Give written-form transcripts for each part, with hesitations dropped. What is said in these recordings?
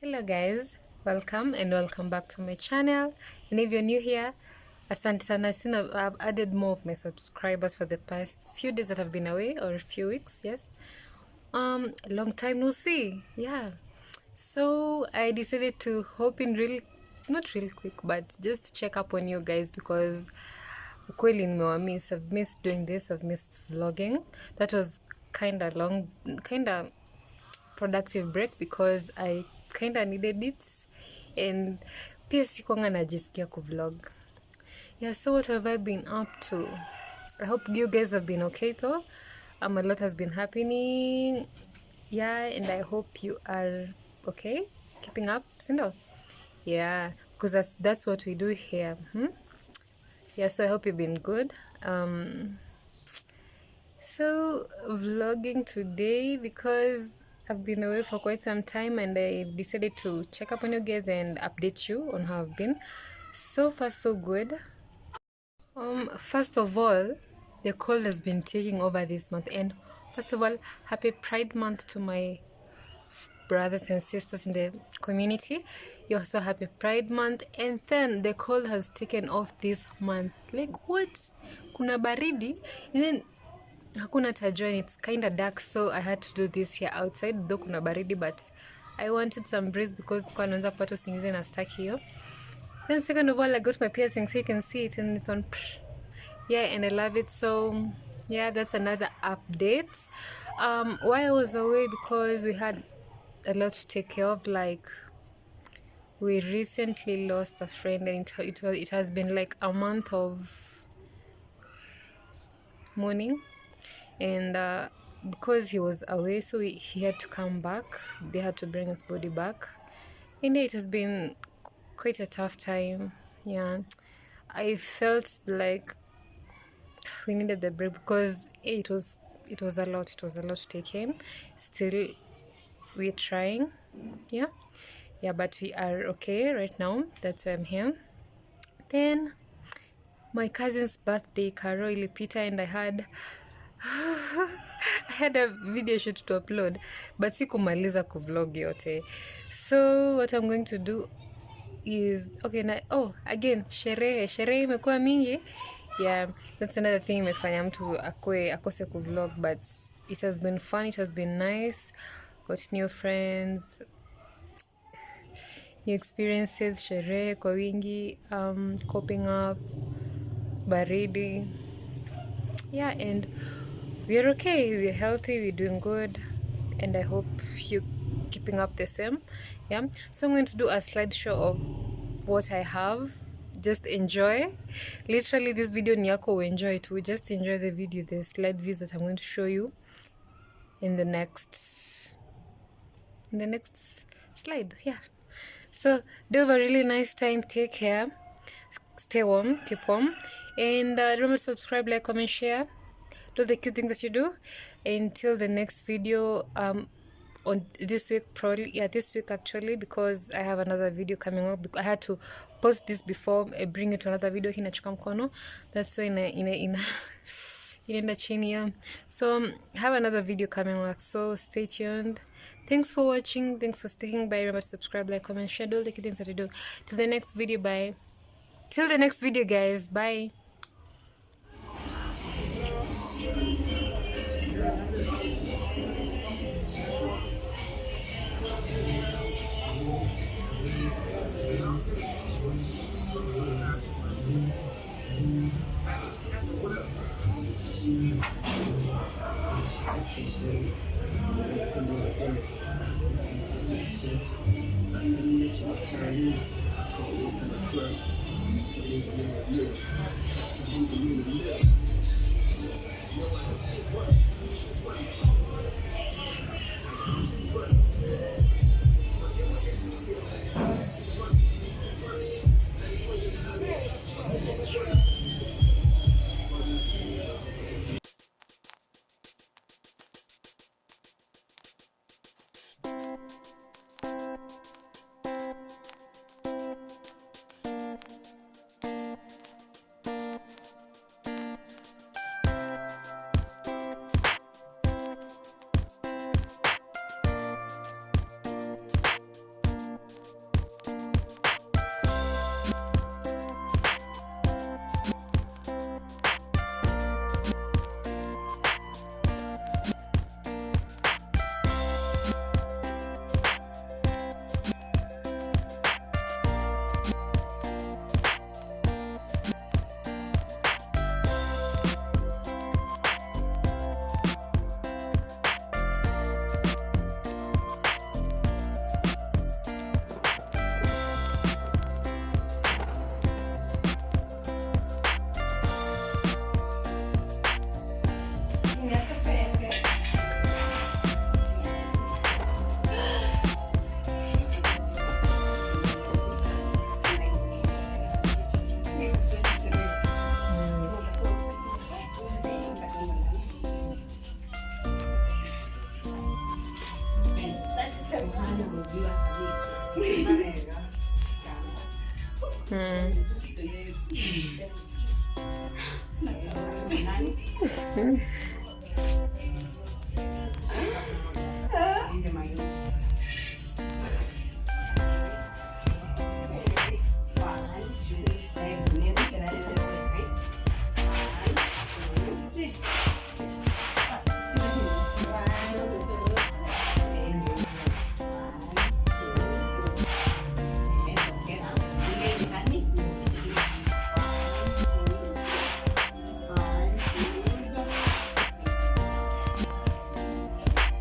Hello guys, welcome back to my channel. And if you're new here, asante sana. I've added more of my subscribers for the past few days that I've been away, or a few weeks. Yes, a long time no see. Yeah, so I decided to hop in not real quick, but just check up on you guys because ukweli nimewamiss. I've missed doing this. I've missed vlogging. That was kinda productive break because I kinda needed it, and pia sikuanga najisikia kuvlog. Yeah, so what have I been up to? I hope you guys have been okay though. A lot has been happening. Yeah, and I hope you are okay, keeping up, Sindo. Yeah, because that's what we do here. Yeah, so I hope you've been good. So vlogging today because I've been away for quite some time and I decided to check up on you guys and update you on how I've been. So far so good. First of all, the cold has been taking over this month, and first of all, happy Pride Month to my brothers and sisters in the community. You're also happy Pride Month, and then the cold has taken off this month. Like what? Kuna baridi, and then hakuna tajua, it's kind of dark, so I had to do this here outside, though kuna baridi, but I wanted some breeze because kwa naanza kupata usingizi na staki hiyo. Then second of all, I got my piercing so you can see it and it's on. Yeah, and I love it. So yeah, that's another update. Why I was away, because we had a lot to take care of. Like, we recently lost a friend, and it has been like a month of mourning, and because he was away, so he had to come back. They had to bring his body back, and it has been quite a tough time. Yeah, I felt like we needed the break because it was a lot to take in. Still, we're trying. Yeah, but we are okay right now. That's why I'm here. Then my cousin's birthday, Karo ilipita, and I had a video shoot to upload, but sikumaliza kuvlog yote. So what I'm going to do is again, sherehe imekuwa mingi. Yeah, that's another thing imefanya mtu akose kuvlog, but it has been fun, it has been nice. Got new friends, new experiences, sherehe kwa wingi, coping up, baridi. Yeah, and we're okay, we're healthy, we're doing good, and I hope you keeping up the same. Yeah, so I'm going to do a slideshow of what I have. Just enjoy. Literally, this video ni yako enjoy it. We just enjoy the video, the slide views that I'm going to show you in the next slide. Yeah, so do have a really nice time. Take care, stay warm, keep warm, and remember to subscribe, like, comment, share, do the cute things that you do. Until the next video, on this week, this week actually, because I have another video coming up. I had to post this before I bring it to another video. Hinachukua mkono, that's why inaenda chini. Yeah, so have another video coming up, so stay tuned. Thanks for watching, thanks for sticking by. Remember to subscribe, like, comment, share, do all the cute things that you do. Till the next video, bye. Till the next video, guys, bye.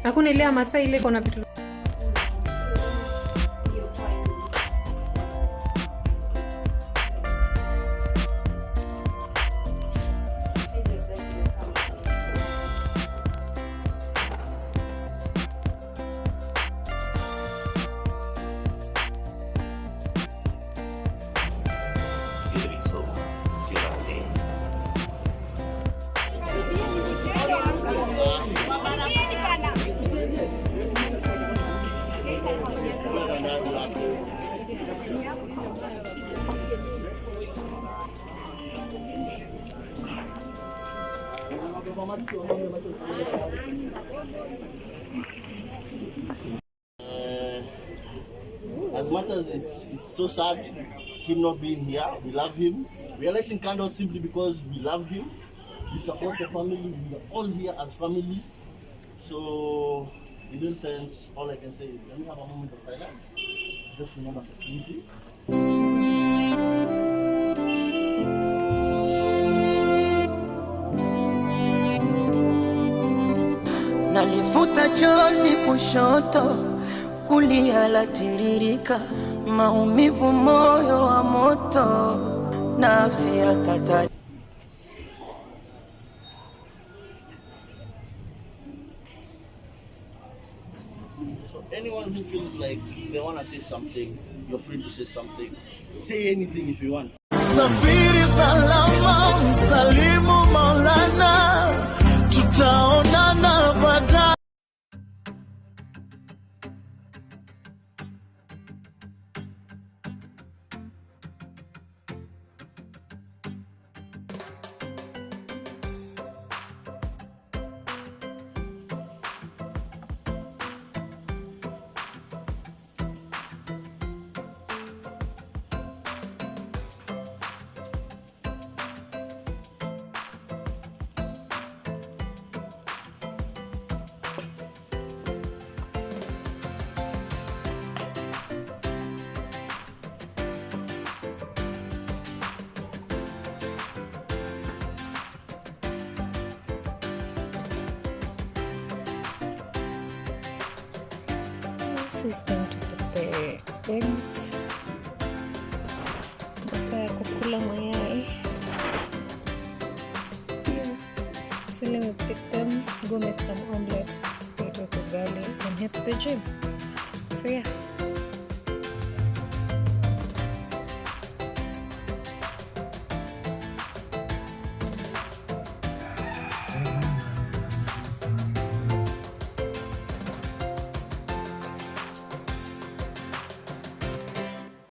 Hakuna ile ya Masai ile kuna vitu as much as it's so sad him not being here, we love him. We are lighting candles simply because we love him. We support the family. We are all here as families. So, in real sense, all I can say is let me have a moment of silence. Just remember security. Nalifuta chozi kushoto, kulia latiririka, maumivu moyo wa moto, nafsi ya katari. So anyone who feels like they want to say something, you're free to say something. Say anything if you want. Safiri salama, msalimu Maulana, tutaonana baadaye. It's time to put the eggs. Basta ya kukula mayai. Yeah. So let me pick them, go make some omelets, eat with ugali, and head to the gym. So yeah.